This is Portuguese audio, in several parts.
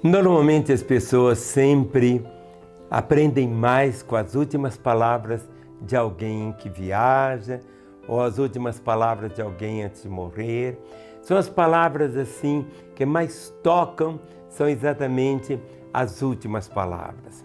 Normalmente as pessoas sempre aprendem mais com as últimas palavras de alguém que viaja ou as últimas palavras de alguém antes de morrer. São as palavras assim que mais tocam, são exatamente as últimas palavras.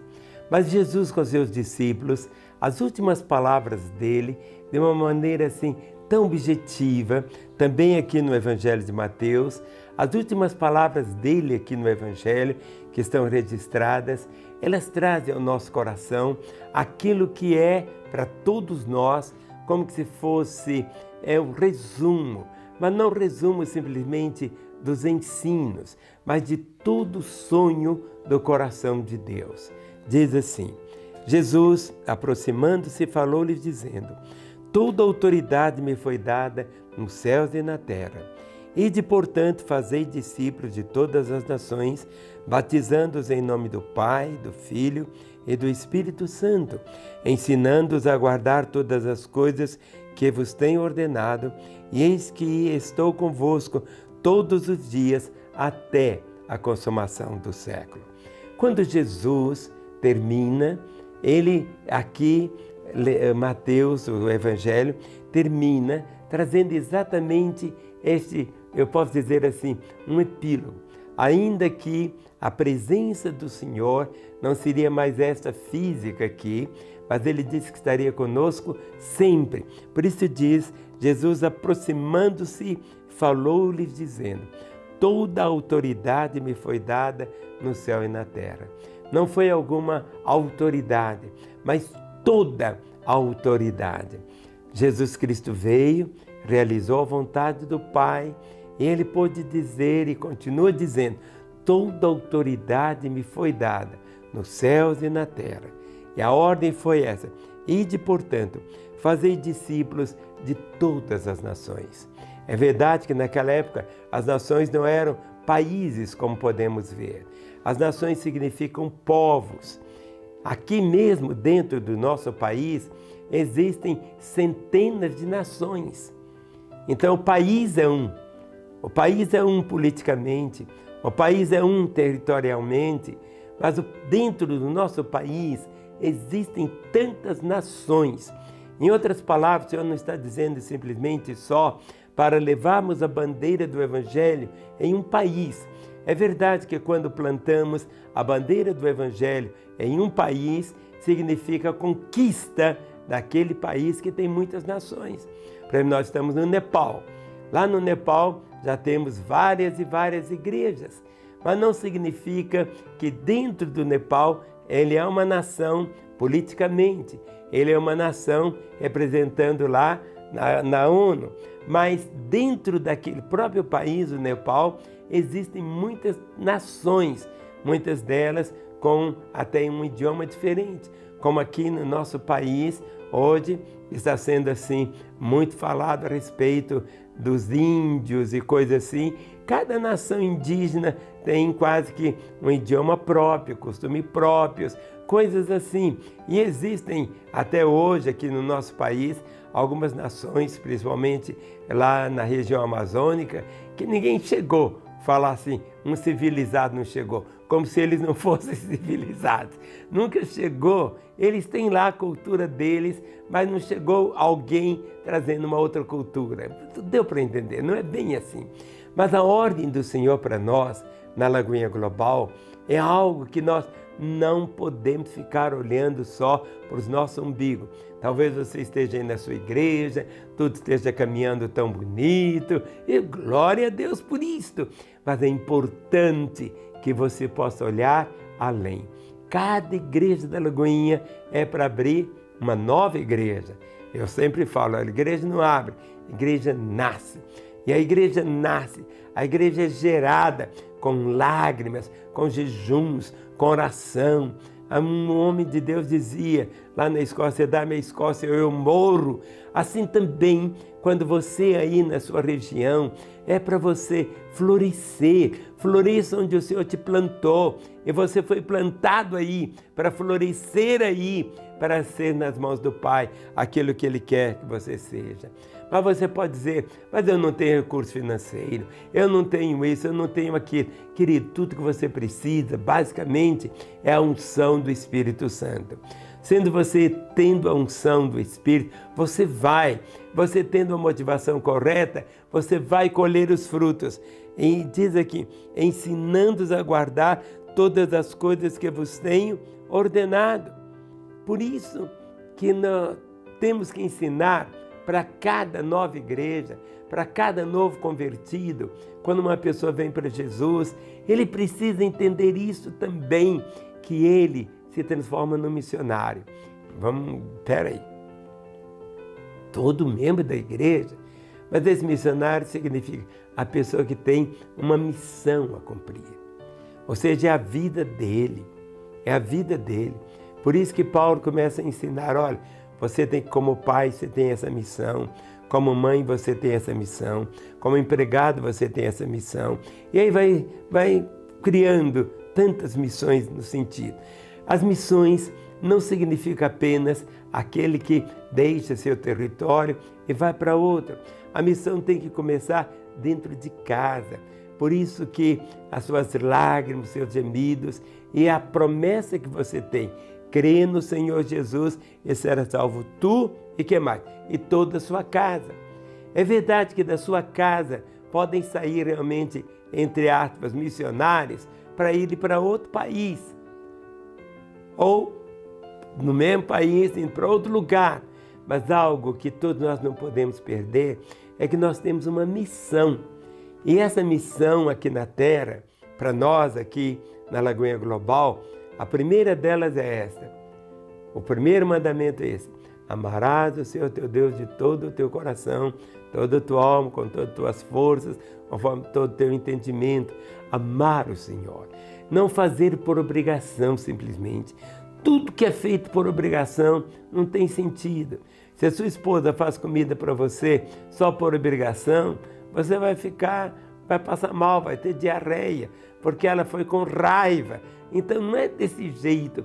Mas Jesus com seus discípulos, as últimas palavras dele, de uma maneira assim tão objetiva, também aqui no Evangelho de Mateus, as últimas palavras dele aqui no Evangelho, que estão registradas, elas trazem ao nosso coração aquilo que é para todos nós, como que se fosse um resumo, mas não resumo simplesmente dos ensinos, mas de todo o sonho do coração de Deus. Diz assim: Jesus, aproximando-se, falou-lhes dizendo: toda autoridade me foi dada nos céus e na terra. Ide, portanto, fazei discípulos de todas as nações, batizando-os em nome do Pai, do Filho e do Espírito Santo, ensinando-os a guardar todas as coisas que vos tenho ordenado, e eis que estou convosco todos os dias até a consumação do século. Quando Jesus termina, ele aqui, Mateus, o Evangelho, termina trazendo exatamente este, eu posso dizer assim, um epílogo. Ainda que a presença do Senhor não seria mais esta física aqui, mas ele disse que estaria conosco sempre. Por isso diz, Jesus aproximando-se, falou-lhes dizendo: toda a autoridade me foi dada no céu e na terra. Não foi alguma autoridade, mas toda a autoridade. Jesus Cristo veio, realizou a vontade do Pai, e ele pôde dizer e continua dizendo: toda autoridade me foi dada nos céus e na terra. E a ordem foi essa: ide, portanto, fazei discípulos de todas as nações. É verdade que naquela época as nações não eram países como podemos ver. As nações significam povos. Aqui mesmo dentro do nosso país existem centenas de nações. Então o país é um. O país é um politicamente, o país é um territorialmente, mas dentro do nosso país existem tantas nações. Em outras palavras, o Senhor não está dizendo simplesmente só para levarmos a bandeira do Evangelho em um país. É verdade que quando plantamos a bandeira do Evangelho em um país, significa a conquista daquele país que tem muitas nações. Por exemplo, nós estamos no Nepal. Lá no Nepal já temos várias e várias igrejas, mas não significa que dentro do Nepal ele é uma nação politicamente, ele é uma nação representando lá na ONU, mas dentro daquele próprio país, o Nepal, existem muitas nações, muitas delas com até um idioma diferente, como aqui no nosso país, hoje está sendo assim muito falado a respeito dos índios e coisas assim. Cada nação indígena tem quase que um idioma próprio, costumes próprios, coisas assim. E existem até hoje aqui no nosso país algumas nações, principalmente lá na região amazônica, que ninguém chegou a falar assim, um civilizado não chegou, como se eles não fossem civilizados. Nunca chegou. Eles têm lá a cultura deles, mas não chegou alguém trazendo uma outra cultura. Deu para entender, não é bem assim. Mas a ordem do Senhor para nós, na Lagoinha Global, é algo que nós não podemos ficar olhando só para os nossos umbigos. Talvez você esteja aí na sua igreja, tudo esteja caminhando tão bonito, e glória a Deus por isto. Mas é importante que você possa olhar além. Cada igreja da Lagoinha é para abrir uma nova igreja. Eu sempre falo, a igreja não abre, a igreja nasce. E a igreja nasce, a igreja é gerada com lágrimas, com jejuns, com oração. Um homem de Deus dizia lá na Escócia: dá-me a Escócia, eu morro. Assim também quando você aí na sua região, é para você florescer. Floresça onde o Senhor te plantou. E você foi plantado aí, para florescer aí, para ser nas mãos do Pai aquilo que Ele quer que você seja. Mas você pode dizer, mas eu não tenho recurso financeiro, eu não tenho isso, eu não tenho aquilo. Querido, tudo que você precisa, basicamente, é a unção do Espírito Santo. Sendo você tendo a unção do Espírito, você tendo a motivação correta, você vai colher os frutos. E diz aqui, ensinando-os a guardar todas as coisas que vos tenho ordenado. Por isso que nós temos que ensinar para cada nova igreja, para cada novo convertido. Quando uma pessoa vem para Jesus, ele precisa entender isso também, que ele se transforma no missionário. Peraí, todo membro da igreja, mas esse missionário significa a pessoa que tem uma missão a cumprir. Ou seja, é a vida dele, é a vida dele. Por isso que Paulo começa a ensinar, olha, você tem, como pai, você tem essa missão, como mãe você tem essa missão, como empregado você tem essa missão. E aí vai criando tantas missões no sentido. As missões não significam apenas aquele que deixa seu território e vai para outro. A missão tem que começar dentro de casa. Por isso que as suas lágrimas, seus gemidos e a promessa que você tem, crê no Senhor Jesus e será salvo tu e que mais? E toda a sua casa. É verdade que da sua casa podem sair realmente, entre aspas, missionários para ir para outro país. Ou no mesmo país, indo para outro lugar. Mas algo que todos nós não podemos perder é que nós temos uma missão. E essa missão aqui na Terra, para nós aqui na Lagoinha Global, a primeira delas é esta. O primeiro mandamento é esse. Amarás o Senhor teu Deus de todo o teu coração, toda a tua alma, com todas as tuas forças, conforme todo o teu entendimento. Amar o Senhor. Não fazer por obrigação simplesmente. Tudo que é feito por obrigação não tem sentido. Se a sua esposa faz comida para você só por obrigação, você vai passar mal, vai ter diarreia, porque ela foi com raiva. Então não é desse jeito.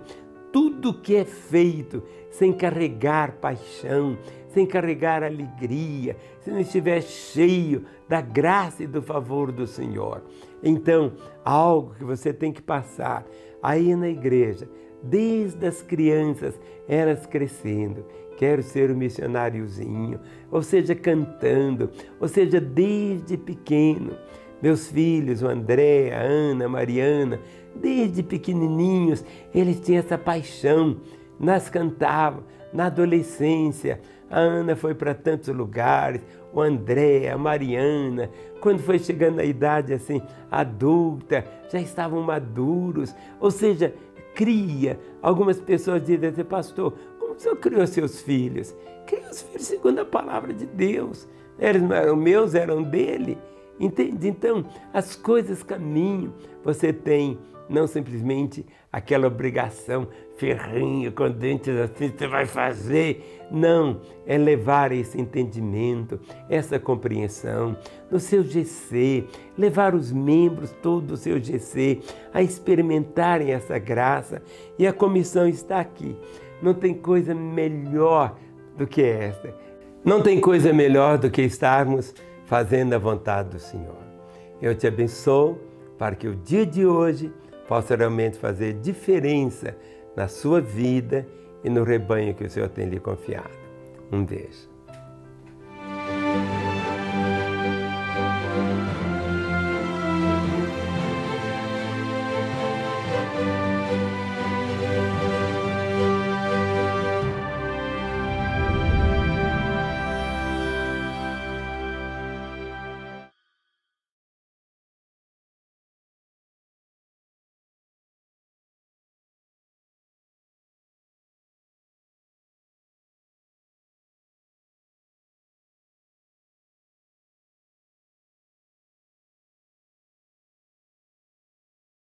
Tudo que é feito sem carregar paixão, sem carregar alegria, se não estiver cheio da graça e do favor do Senhor. Então, algo que você tem que passar aí na igreja, desde as crianças, elas crescendo. Quero ser um missionáriozinho, ou seja, cantando, ou seja, desde pequeno. Meus filhos, o André, a Ana, a Mariana, desde pequenininhos, eles tinham essa paixão, nós cantavam. Na adolescência, a Ana foi para tantos lugares, o André, a Mariana, quando foi chegando a idade assim, adulta, já estavam maduros, ou seja, cria. Algumas pessoas dizem assim, pastor, como o senhor criou seus filhos? Criou os filhos segundo a palavra de Deus. Os meus eram dele. Entende? Então, as coisas caminham. Você tem não simplesmente aquela obrigação ferrinha, com dentes assim, você vai fazer. Não, é levar esse entendimento, essa compreensão no seu GC, levar os membros todos do seu GC a experimentarem essa graça. E a comissão está aqui. Não tem coisa melhor do que esta. Não tem coisa melhor do que estarmos fazendo a vontade do Senhor. Eu te abençoo para que o dia de hoje possa realmente fazer diferença na sua vida e no rebanho que o Senhor tem lhe confiado. Um beijo.